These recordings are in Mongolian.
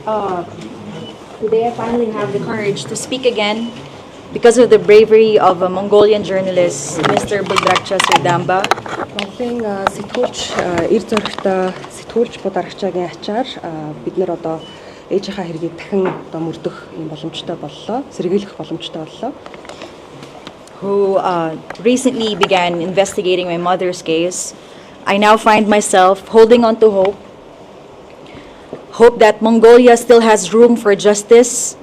Today I finally have the courage to speak again because of the bravery of a Mongolian journalist, Mr. Budrakcha Serdamba. Монголын сэтгүүлч эр зоригтой сэтгүүлч Бударагчаагийн ачаар бид нэр одоо ээжийнхаа хэргийг дахин одоо мөрдөх юм боломжтой боллоо, сэргийлэх боломжтой боллоо. Who recently began investigating my mother's case. I now find myself holding on to hope that Mongolia still has room for justice,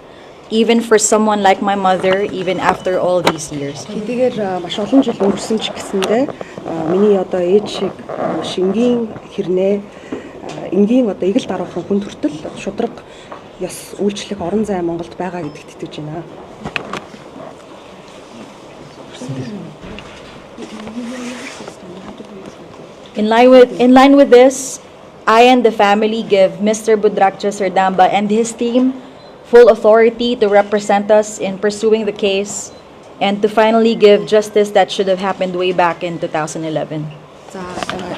even for someone like my mother, even after all these years. Хэдийгээр маш олон жил өнгөрсөн ч гэсэндээ миний одоо ээж шиг маш энгийн хэрнээ энгийн одоо эгэл даруухан хүн төртөл шудраг ёс үйлчлэх орон зай Монголд байгаа гэдэгт итгэж байна. In line with this, I and the family give Mr. Budrakcha Serdamba and his team full authority to represent us in pursuing the case and to finally give justice that should have happened way back in 2011. За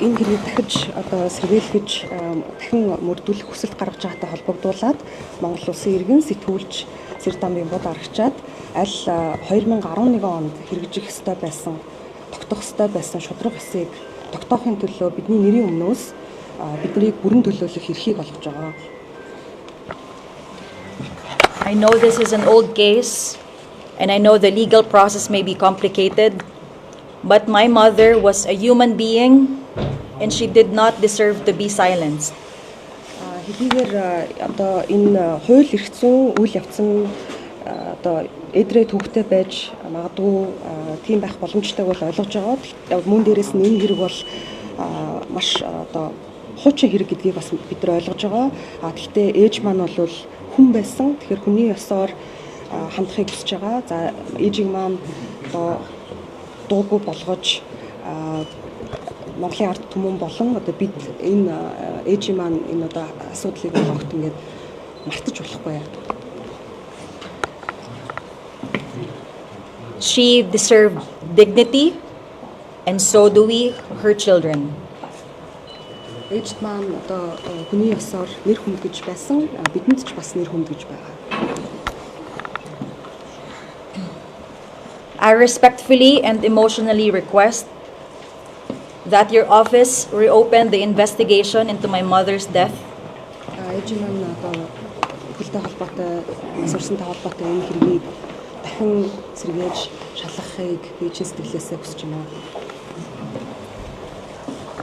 энэ хэргийг дахиж одоо сэргийлгэж дахин мөрдүүлэх хүсэлт гаргаж байгаатай холбогдуулаад Монгол Улсын иргэн сэтгүүлч Сэрдамбын Бударагчаад аль 2011 онд хэрэгжих ёстой байсан, тогтох ёстой байсан шудраг ёсыг тогтоохын төлөө бидний нэрийн өмнөөс биднийг бүрэн төлөөлөх эрхийг олгож байгаа. I know this is an old case, and I know the legal process may be complicated, but my mother was a human being, and she did not deserve to be silenced. Хэдийгээр одоо энэ хууль эрх зүйн үйл явц нь одоо эдрээ төвхтэй байж магадгүй тийм байх боломжтойг бол ойлгож байгаа. Мөн дээрээс нь энэ хэрэг бол маш одоо хуучин хэрэг гэдгийг бас бид нар ойлгож байгаа. Гэхдээ ээж маань бол хүн байсан. Тэгэхээр хүний ёсоор хандахыг хүсэж байгаа. За ээжийг маань одоо дуугүй болгож Монголын ард түмэн болон одоо бид энэ ээжийн маань энэ одоо асуудлыг олгохт ингээд мартаж болохгүй яа. She deserved dignity, and so do we, her children. Ээжд маань одоо хүний ёсоор нэр хүндгэж байсан. Бидэнд ч бас нэр хүндгэж байгаа. I respectfully and emotionally request that your office reopen the investigation into my mother's death. Ээжийн маань одоо бүлтэй холбоотой сурсантай холбоотой энэ хэргийг дахин сэргээж шалгахыг би чин сэтгэлээсээ хүсэж байна.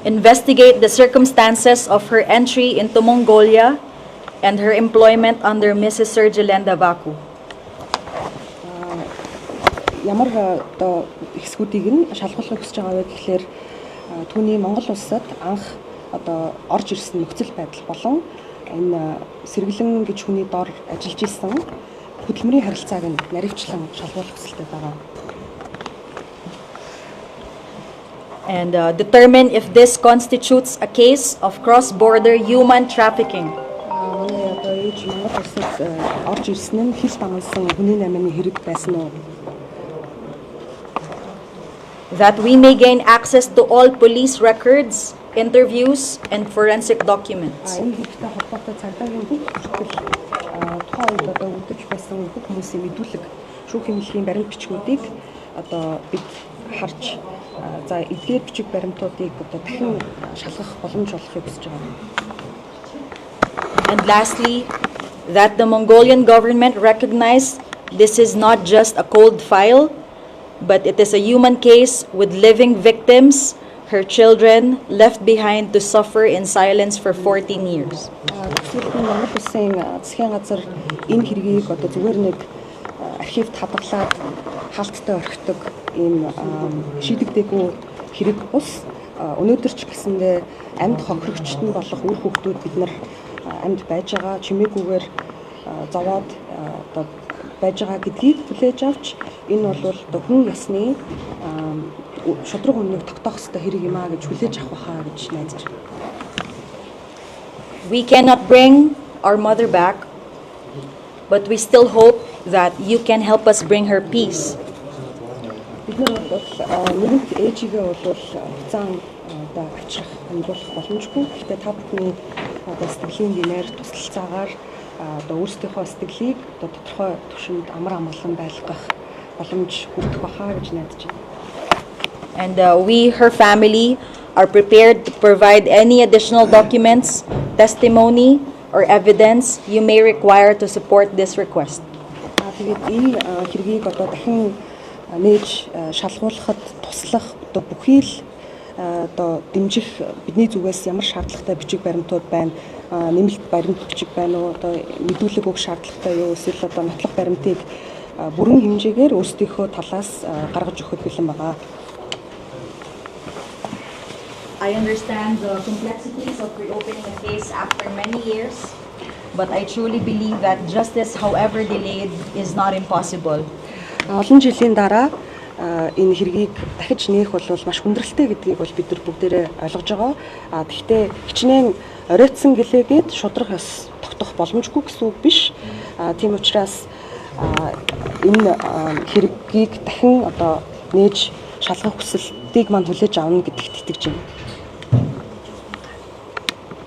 Investigate the circumstances of her entry into Mongolia and her employment under Mrs. Sergelenda Vaku. Ямар одоо хэсгүүдийг нь шалгуулахыг хүсэж байгаа вэ гэхээр түүний Монгол улсад анх одоо орж ирсэн нөхцөл байдал болон энэ сэргэлэн гэж хүний дор ажиллаж исэн хөдөлмөрийн харилцааг нь наривчлан шалгуулах хүсэлтэй байгаа. And determine if this constitutes a case of cross-border human trafficking. Манай одоо ээж Монгол улсад орж ирсэн нь хил дагнасан хүний найманы хэрэг байсан уу? That we may gain access to all police records, interviews, and forensic documents. Энэ хэрэгтэй холбоотой цагдаагийн бүх бүртгэл тухайн үед одоо үлдэж байсан бүх хүмүүсийн мэдүүлэг, шүүх хэмжээний баримт бичгүүдийг одоо бид харж за эдгээр бичиг баримтуудыг одоо дахин шалгах боломж олохыг хүсэж байгаа. And lastly, that the Mongolian government recognize this is not just a cold file, but it is a human case with living victims, her children, left behind to suffer in silence for 14 years. Тэгвэл Монгол Улсын засгийн газар энэ хэргийг одоо зүгээр нэг архивд хадгалаад хаалттай орхидог ийм шийдэгдээгүй хэрэг бус. Өнөөдөр ч гэсэндээ амьд хохирогчт нь болох үр хүүхдүүд бид нар амьд байж байгаа чимээгүйгээр зовоод одоо байж байгаа гэдгийг хүлээж авч энэ бол одоо хүн ясны шудраг үннийг тогтоох ёстой хэрэг юм аа гэж хүлээж авах байхаа гэж найдаж байна. We cannot bring our mother back, but we still hope that you can help us bring her peace. Бид нар бол нэгэнт ээжигээ бол хугацаанд одоо авчрах амжуулах боломжгүй. Гэхдээ та бүхний одоо сэтгэлийн динээр тусалцаагаар одоо өөрсдийнхөө сэтгэлийг одоо тодорхой түвшинд амар амгалан байлгах боломж хүрэх бахаа гэж найдаж байна. And we, her family, are prepared to provide any additional documents, testimony, or evidence you may require to support this request. Тэгээд энэ хэргийг одоо дахин нээж шалгуулахад туслах одоо бүхий л одоо дэмжих бидний зүгээс ямар шаардлагатай бичиг баримтууд байна, нэмэлт баримт бичиг байна уу, одоо мэдүүлэг өгөх шаардлагатай юу, эсвэл одоо нотлох баримтыг бүрэн хэмжээгээр өөрсдийнхөө талаас гаргаж өгөхөд бэлэн байгаа. I understand the complexities of reopening a case after many years, but I truly believe that justice, however delayed, is not impossible. Олон жилийн дараа энэ хэргийг дахиж нээх бол маш хүндрэлтэй гэдгийг бол бид нар бүгдээрээ ойлгож байгаа. Гэхдээ хичнээн оройтсон гэлээгээд шудрах ёс тогтох боломжгүй гэсэн үг биш. Тийм учраас энэ хэргийг дахин одоо нээж шалгах хүсэлтийг мань хүлээж авна гэдэгт итгэж байна.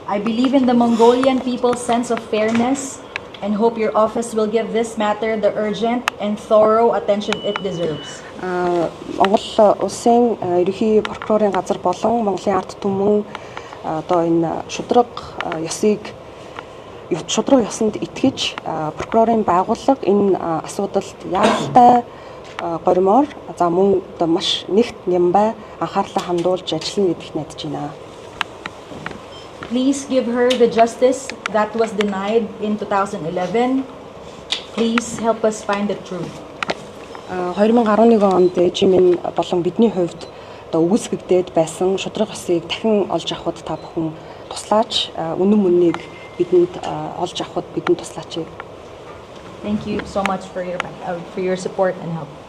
I believe in the Mongolian people's sense of fairness and hope your office will give this matter the urgent and thorough attention it deserves. Монгол улсын ерөнхий прокурорын газар болон Монголын ард түмэн одоо энэ шудраг ёсонд итгэж прокурорын байгууллага энэ асуудалд яаралтай горимоор за мөн одоо маш нэгт нямбай анхаарлаа хандуулж ажиллана гэдэгт найдаж байна. Please give her the justice that was denied in 2011. Please help us find the truth. 2011 онд ээжимэн болон бидний хувьд одоо үгүйсгэгдээд байсан шудраг ёсыг дахин олж авахд та бүхэн туслаач, үнэн мөннийг бидэнд олж авахд бидэнд туслаач. Thank you so much for your support and help.